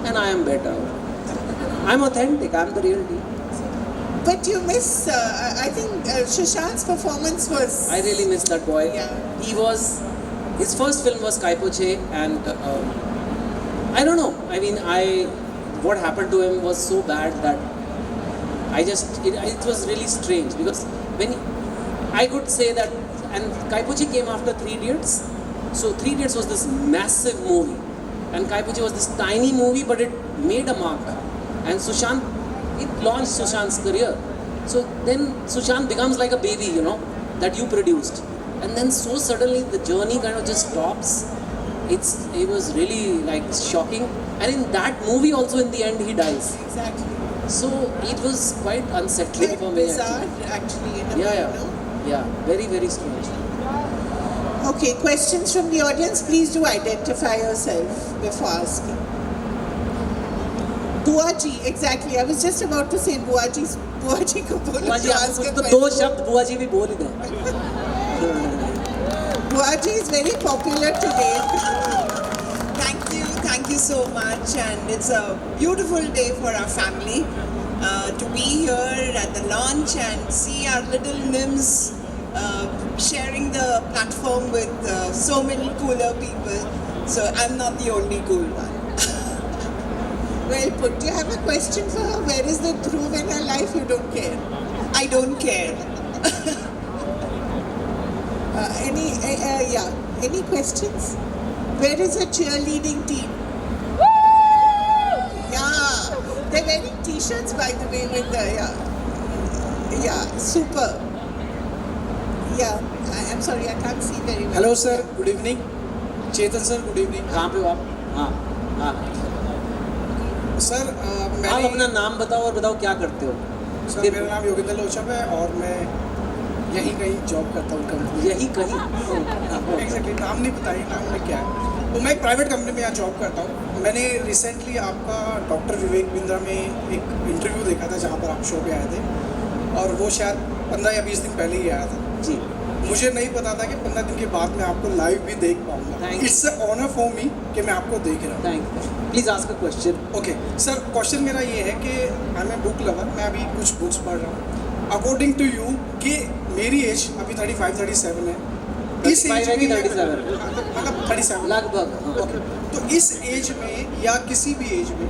and I am better. I'm authentic. I'm the real deal. But you miss, I think Sushant's performance was... I really miss that boy. Yeah. His first film was Kaipoche, and I don't know. I mean, what happened to him was so bad that it was really strange, because when I could say that, and Kaipoche came after 3 Idiots. So 3 Idiots was this massive movie, and Kaipoche was this tiny movie, but it made a mark. And Sushant, it launched Sushant's career. So then Sushant becomes like a baby, that you produced. And then so suddenly the journey kind of just stops. It was really like shocking. And in that movie also in the end he dies. Exactly. So it was quite unsettling Quite for me. bizarre, actually, in a way, no? Yeah, very, very strange. Okay, questions from the audience. Please do identify yourself before asking. Buaji, exactly. I was just about to say Buaji को बोलो to ask a तो question. 2 शब्द बुआ जी भी बोल ही दो. Buaji is very popular today. Thank you so much, and it's a beautiful day for our family to be here at the launch and see our little Nims sharing the platform with so many cooler people. So I'm not the only cool one. Well put. Do you have a question for her? Where is the Dhruv in her life? You don't care. I don't care. Any questions? Where is her cheerleading team? Yeah, they're wearing t-shirts, by the way, with the, yeah, super. I'm sorry, I can't see very well. Hello sir, good evening. Chetan sir, good evening. कहाँ पे हो आप? हाँ हाँ। Sir आप मैंने अपना नाम बताओ और बताओ क्या करते हो। सर मेरा नाम योगेंद्र लोचप है और मैं यहीं कहीं जॉब करता हूँ कंपनी। यही कहीं एग्जैक्टली नाम नहीं बताइए नाम में क्या है। तो मैं एक प्राइवेट कंपनी में यहाँ जॉब करता हूँ। मैंने रिसेंटली आपका डॉक्टर विवेक बिंद्रा में एक इंटरव्यू देखा था जहाँ पर आप शो पे आए थे और वो शायद 15 या 20 दिन पहले ही आया था। जी। मुझे नहीं पता था कि 15 दिन के बाद मैं आपको लाइव भी देख पाऊंगा। Thank you. It's a honour for me कि मैं आपको देख रहा हूँ। Thank you. Please ask a question. Okay sir, question मेरा ये है कि I am a book lover. मैं अभी कुछ बुक्स पढ़ रहा हूँ। अकॉर्डिंग टू यू कि मेरी एज अभी 35-37 है। इस 35 एज है कि में 37? मतलब 37 लगभग। ओके, तो इस एज में या किसी भी एज में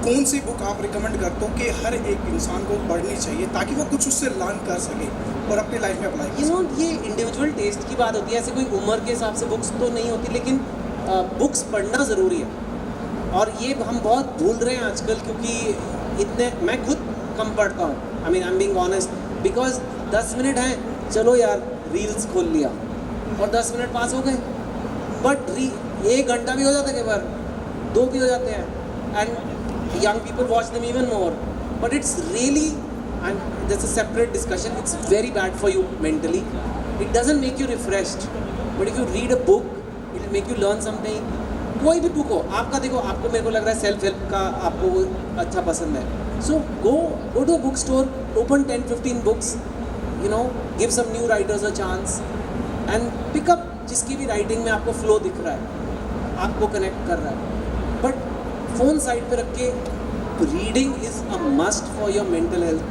कौन सी बुक आप रिकमेंड करते हो कि हर एक इंसान को पढ़नी चाहिए ताकि वो कुछ उससे लर्न कर सके और अपनी लाइफ में अप्लाई कर यू नो ये इंडिविजुअल टेस्ट की बात होती है। ऐसे कोई उम्र के हिसाब से बुक्स तो नहीं होती, लेकिन बुक्स पढ़ना ज़रूरी है। और ये हम बहुत भूल रहे हैं आजकल, क्योंकि इतने मैं खुद कम पढ़ता हूँ। I mean I am being honest, because 10 minute हैं, चलो यार रील्स खोल लिया और 10 मिनट पास हो गए। बट 1 घंटा भी हो जाता है कई बार, 2 भी हो जाते हैं। And young people watch them even more, but it's really, and there's a separate discussion, it's very bad for you mentally. It doesn't make you refreshed, but if you read a book it will make you learn something. कोई भी book हो आपका, देखो आपको, मेरे को लग रहा है सेल्फ हेल्प का आपको वो अच्छा पसंद है, so go to a bookstore, open 10-15 books, you know, give some new writers a chance and pick up जिसकी भी राइटिंग में आपको फ्लो दिख रहा है, आपको कनेक्ट कर रहा है। बट फ़ोन साइड पे रख के reading is a must for your mental health.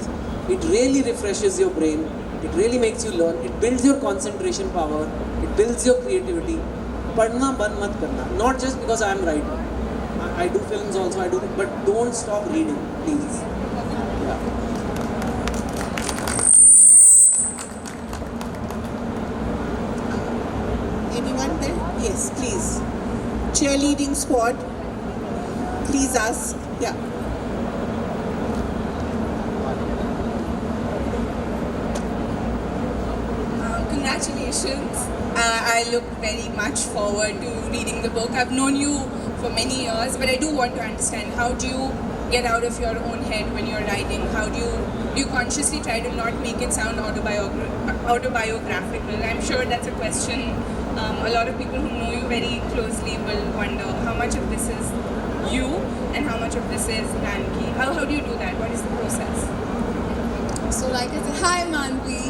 It really refreshes your brain, it really makes you learn, it builds your concentration power, it builds your creativity. पढ़ना बंद मत करना, not just because I am writer, I do films also, I do, but don't stop reading please. Anyone there? Yes, please. Cheerleading squad. Please ask. Yeah. Congratulations. I look very much forward to reading the book. I've known you for many years, but I do want to understand, how do you get out of your own head when you're writing? How do you consciously try to not make it sound autobiographical? I'm sure that's a question a lot of people who know you very closely will wonder, how much of this is you and how much of this is Nanki? How do you do that? What is the process? So like I said, hi Manvi.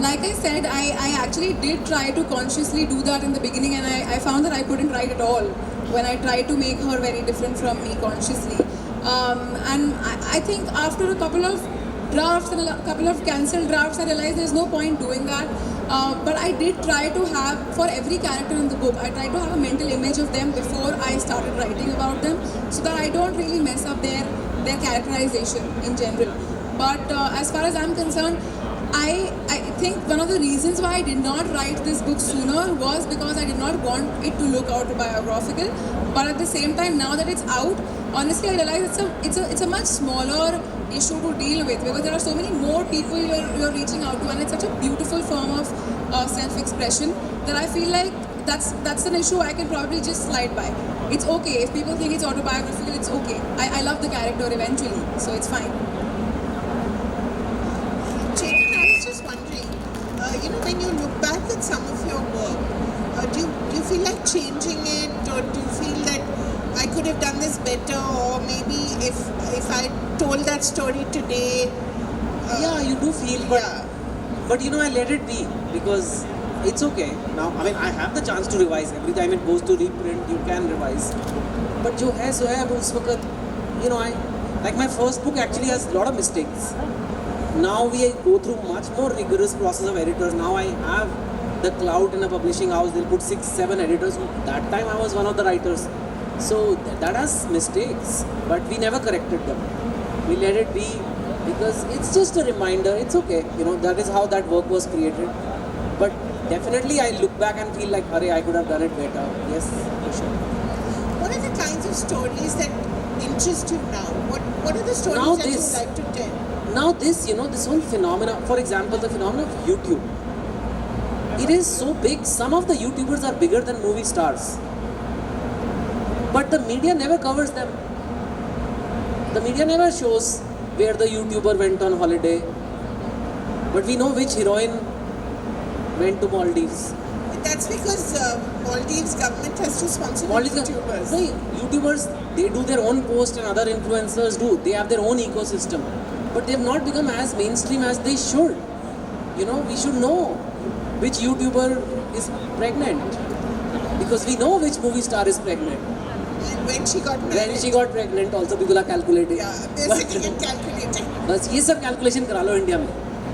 Like I said, I actually did try to consciously do that in the beginning, and I found that I couldn't write at all when I tried to make her very different from me consciously. And I think after a couple of drafts and a couple of cancelled drafts, I realized there's no point doing that. But I did try to have, for every character in the book, I tried to have a mental image of them before I started writing about them, so that I don't really mess up their characterization in general. But as far as I'm concerned, I think one of the reasons why I did not write this book sooner was because I did not want it to look autobiographical. But at the same time, now that it's out, honestly I realize it's a much smaller issue to deal with, because there are so many more people you're reaching out to, and it's such a beautiful form of self-expression that I feel like that's an issue I can probably just slide by. It's okay if people think it's autobiographical, it's okay. I love the character eventually, so it's fine. Chetan, I was just wondering, when you look back at some of your work, do you feel like changing it, or do you feel that I could have done this better, or maybe if I told that story today? Yeah, you do feel, but I let it be, because it's okay. Now, I mean, I have the chance to revise. Every time it goes to reprint, you can revise. But जो है सो है, अब उस वक्त, like my first book actually has a lot of mistakes. Now we go through much more rigorous process of editors. Now I have the clout in a publishing house. They'll put 6-7 editors. That time I was one of the writers. So that has mistakes, but we never corrected them. We let it be, because it's just a reminder. It's okay. That is how that work was created. But definitely I look back and feel like, I could have done it better. Yes, for sure. What are the kinds of stories that interest you now? What are the stories Now that you this. like to tell? now this, this whole phenomena, for example, the phenomenon of YouTube, it is so big. Some of the YouTubers are bigger than movie stars, but the media never covers them. The media never shows where the YouTuber went on holiday, but we know which heroine went to Maldives. That's because Maldives government has to sponsor the Maldives, YouTubers. no, YouTubers, they do their own post and other influencers do. They have their own ecosystem, but they have not become as mainstream as they should. We should know which YouTuber is pregnant, because we know which movie star is pregnant. And when she got married. When she got pregnant, also people are calculating. Yeah, they're sitting and calculating. बस ये सब calculation करा लो India में,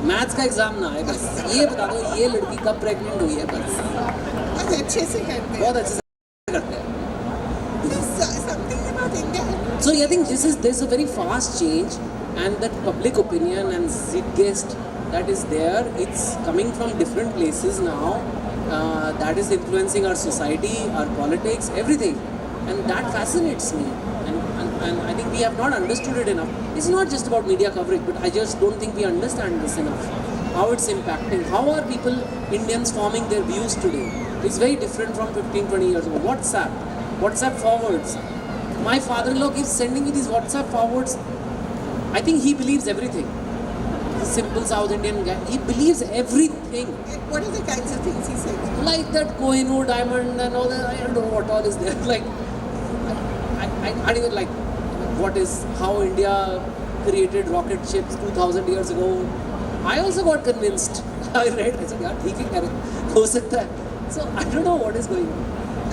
maths का exam ना आए, बस ये बता दो ये लड़की कब प्रेग्नेंट हुई है, बस बहुत अच्छे से करते हैं. बहुत अच्छे से करते हैं. There's something about India. So I think there's a very fast change, and that public opinion and zeitgeist that is there, it's coming from different places now. That is influencing our society, our politics, everything, and that fascinates me. And I think we have not understood it enough. It's not just about media coverage, but I just don't think we understand this enough. How it's impacting. How are people, Indians, forming their views today? It's very different from 15, 20 years ago. WhatsApp forwards. My father-in-law keeps sending me these WhatsApp forwards. I think he believes everything. He's a simple South Indian guy. He believes everything. What are the kinds of things he said? Like that Kohinoor diamond and all that. I don't know what all is there. Like, I don't even like how India created rocket ships 2000 years ago. I also got convinced. I read, I said, yeah, ठीक है करें, हो सकता है. So I don't know what is going on.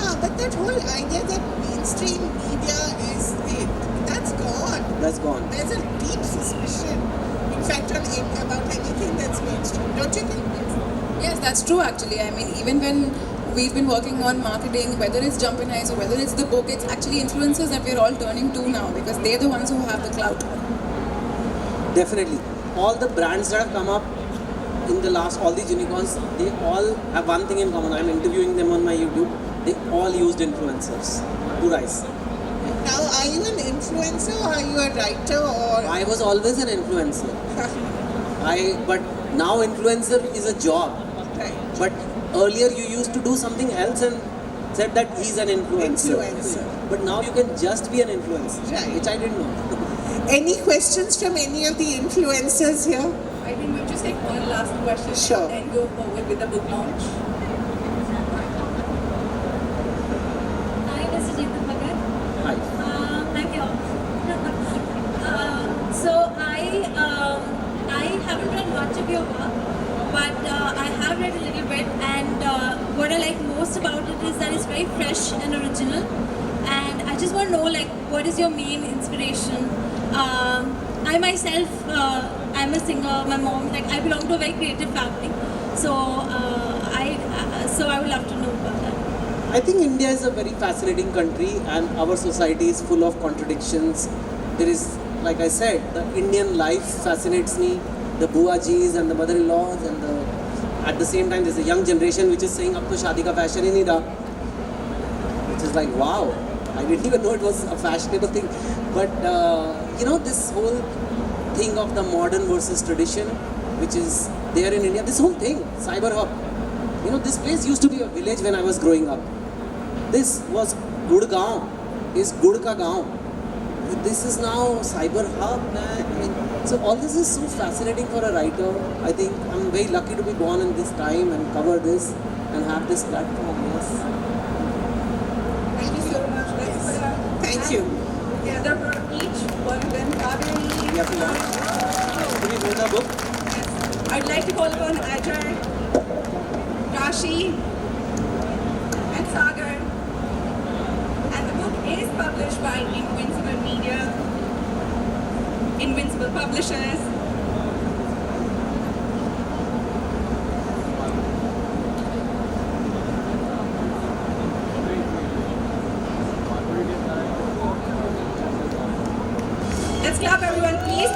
No, but that whole idea that mainstream media is it, that's gone. That's gone. There's a deep suspicion, in fact, about anything that's mainstream. Don't you think? Yes, that's true actually. I mean, even when we've been working on marketing, whether it's Jump and Ice or whether it's the book, it's actually influencers that we're all turning to now because they're the ones who have the clout. Definitely. All the brands that have come up in the last, all these unicorns, they all have one thing in common. I'm interviewing them on my YouTube. They all used influencers to rise. Now, are you an influencer or are you a writer or? I was always an influencer. But now influencer is a job. Right. But earlier you used to do something else and said that he's an influencer. But now you can just be an influencer, Right. which I didn't know. Any questions from any of the influencers here? I think we'll just take one last question Sure. and then go forward with the book launch. Hi, this is Chetan Bhagat. Hi. I'm here. So I haven't read much of your work, but I have read a little bit, and what I like most about it is that it's very fresh and original. And I just want to know, like, what is your main inspiration? I myself, I'm a singer. My mom, like, I belong to a very creative family, so I would love to know about that. I think India is a very fascinating country and our society is full of contradictions. There is, like I said, the Indian life fascinates me, the buajis and the mother-in-laws, and at the same time there's a young generation which is saying, "Ab to shaadi ka fashion hi nahi raha," which is like, wow, I didn't even know it was a fashionable thing. But this whole thing of the modern versus tradition, which is there in India, this whole thing, cyber hub. This place used to be a village when I was growing up. This was Gurgaon, is Gud ka gaon. This is now cyber hub, man. So all this is so fascinating for a writer. I think I'm very lucky to be born in this time and cover this and have this platform. Yes. Thank you so much. Thank you. Together for each one of them, Kaveree. Yeah, do we know the book? I'd like to call upon Ajay, Rashi, and Sagar. And the book is published by Invincible Media, Invincible Publishers. Let's clap everyone, please.